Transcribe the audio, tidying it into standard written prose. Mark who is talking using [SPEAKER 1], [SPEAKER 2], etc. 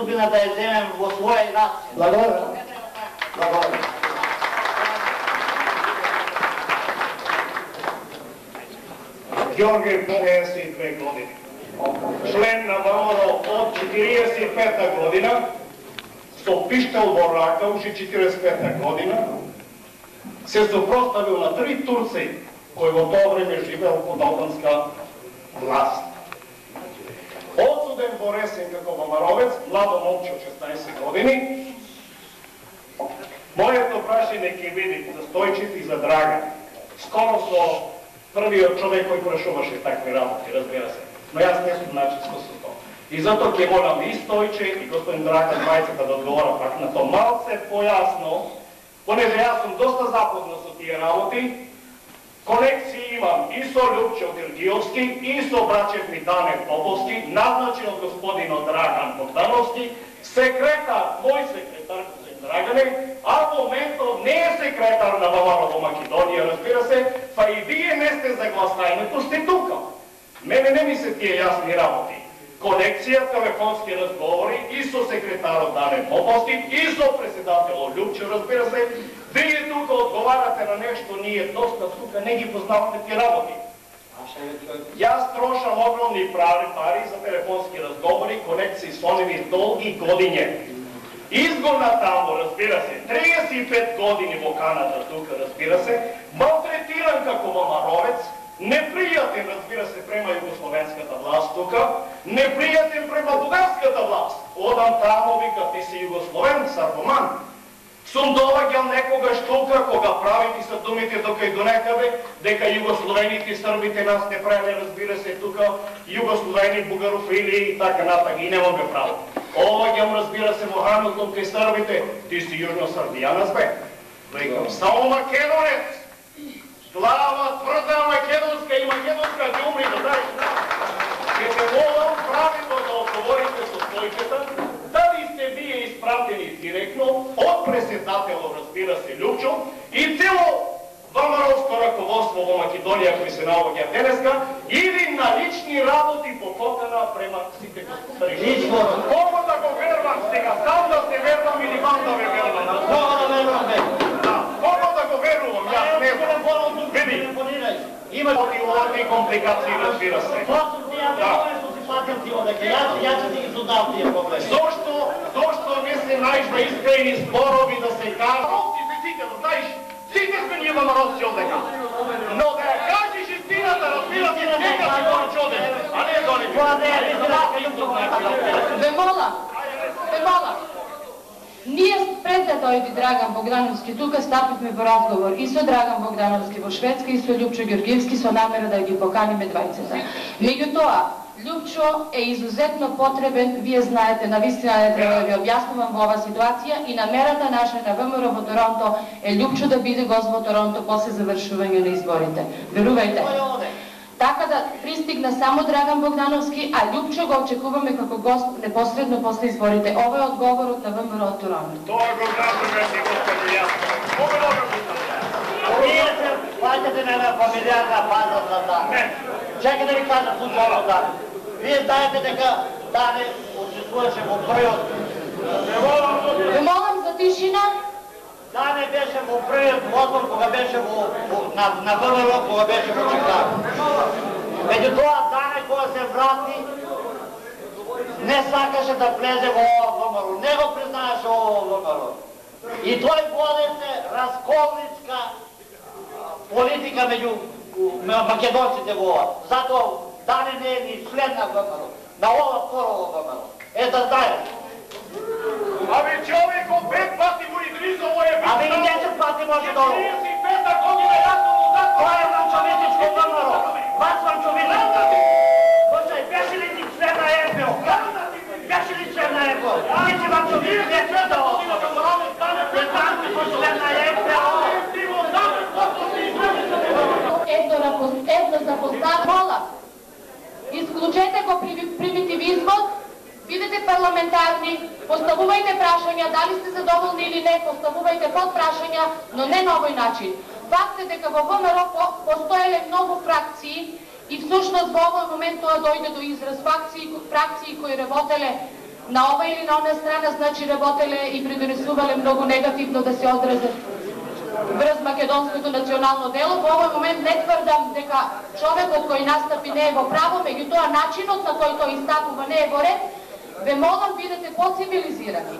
[SPEAKER 1] судбина да я земем во своја раци.
[SPEAKER 2] Благодаря. Благодаря.
[SPEAKER 3] Георги, 52 години. Член на ВМРО од 45 година, со пиштел во рака, уши 45 година, се супроставил на 3 турци, кои во тоа време живеел под албанска власт. Одсуден во Ресен како ВМРО-вец, младо момче од 16 години, моето прашање ќе биде за Стојчев и за Драган. Скоро со првиот човек кој прашуваше такви работи, разбира се. Но јас не сум начиско со тоа. И затоа ќе молам и Стојче и господин Драган мајцата да одговора пак на тоа малце појасно, понеже јас сум доста запознат со тие работи. Конекции имам и со Лјупчо Георгиевски, и со брачев ми Дане Поповски, назначен од господинот Драган Богдановски, секретар, мој секретар, господин Драгане, а во моментот не е секретар на ВМРО во Македонија, разбира се, па и вие не сте за гласањето, сте тука. Мене не ми се тие јасни работи. Конекција, телефонски разговори и со секретарот Дане Поповски, и со председателот Лјупчо, разбира се, вие тука одговарате на нешто, ние доста тука не ги познаваме тие работи. Јас трошам огромни пари за телефонски разговори, конекции со ними долги годиња. Изгона таму, разбира се, 35 години во Канада тука, разбира се, малтретиран како ВМРО-вец, непријатен, разбира се, према југословенската власт тука, непријатен према бугарската власт. Одам таму, вика, ти си југословен, сарбоман. Сум доаѓал некогаш тука, кога правите са думите тука и до некаде, дека југословените и србите нас не правиле, разбира се, тука, југословени, бугарофили и така натака, и нема бе право. Оваѓам, разбира се, во Хамилтон кај србите, ти си јужно-србијанас бе. Викам, само македонец, глава тврда македонска и македонска ќе умри да дај. Ке се молам правилно да одговорите со Стојчета, дали сте вие испратени директно од председателот, разбира се, Лјупчо, и цело ВМРО-ско раководство во Македонија кои се наоѓа денеска, или на лични работи пококана према сите господари.
[SPEAKER 1] Лично.
[SPEAKER 3] Кого да го вервам сега? Сам да се вервам или вам да ве вервам?
[SPEAKER 1] Кого да вервам бе?
[SPEAKER 3] Кого да го верувам? Јас не знам. Види. Има и компликации, разбира се.
[SPEAKER 1] Тоа сум тие проблеми што си платил ти одека. Јас ќе ги задам тие проблеми.
[SPEAKER 3] Зошто не се најшва искрени спорови да се кажа? Ти се сите, да знаеш, сите сме ние ВМРО-ци одека. Но да ја кажеш истината, разбира се, нека си горче одека, а не донеќе.
[SPEAKER 1] Тоа не е истина.
[SPEAKER 4] Ве молам. Ние пред да дојде Драган Богдановски тука стапивме во разговор и со Драган Богдановски во Шведска и со Лјупчо Георгиевски со намера да ги поканиме двајцата. Меѓутоа, Лјупчо е изузетно потребен, вие знаете, навистина не треба да ви објаснувам во оваа ситуација и намерата наша на ВМРО во Торонто е Лјупчо да биде гост во Торонто после завршување на изборите. Верувајте. Така да пристигна само Драган Богдановски, а Лјупчо го очекуваме како гост непосредно после изборите. Ова е одговорот на ВМРО од Торонто.
[SPEAKER 3] Тоа го кажуваме си, госпожо Јасна.
[SPEAKER 1] Вие се плаќате на една фамилијарна база за Дане. Чекай да ви кажа случајно Дане. Вие знаете дека Дане учествуваше во првиот.
[SPEAKER 4] Ве молам за тишина.
[SPEAKER 1] Дане беше во првиот одбор кога беше на ВМРО, кога беше во Чикаго. Меѓутоа Дане кога се врати не сакаше да влезе во ВМРО, не го признаеше во ВМРО. И тој водеше расколничка политика меѓу македонците во ова. Затоа Дане не е ни член на ВМРО, на ова второ во ВМРО. Да знаеш.
[SPEAKER 3] Абе човекот 5 пати го изриза овој бит.
[SPEAKER 1] Абе и 10 пати може да...
[SPEAKER 3] 35-та година јас сум узат.
[SPEAKER 1] Тоа е ванчовитичко ВМРО. Вас ванчовитичко. Слушај, беше ли ти член на ЕПО? Беше ли член на ЕПО? Ти си ванчовитичко член на ЕПО.
[SPEAKER 4] Едно за постав, молам. Исклучете го примитивизмот, бидете парламентарни, поставувајте прашања, дали сте задоволни или не, поставувајте подпрашања, но не на овој начин. Факт е дека во ВМРО постоеле многу фракции и всушност во овој момент тоа дојде до израз фракции кои работеле на ова или на она страна, значи работеле и придонесувале многу негативно да се одразе врз македонското национално дело. Во овој момент не тврдам дека човекот кој настапи не е во право, меѓутоа начинот на кој тој истапува не е во ред. Ве молам, бидете поцивилизирани.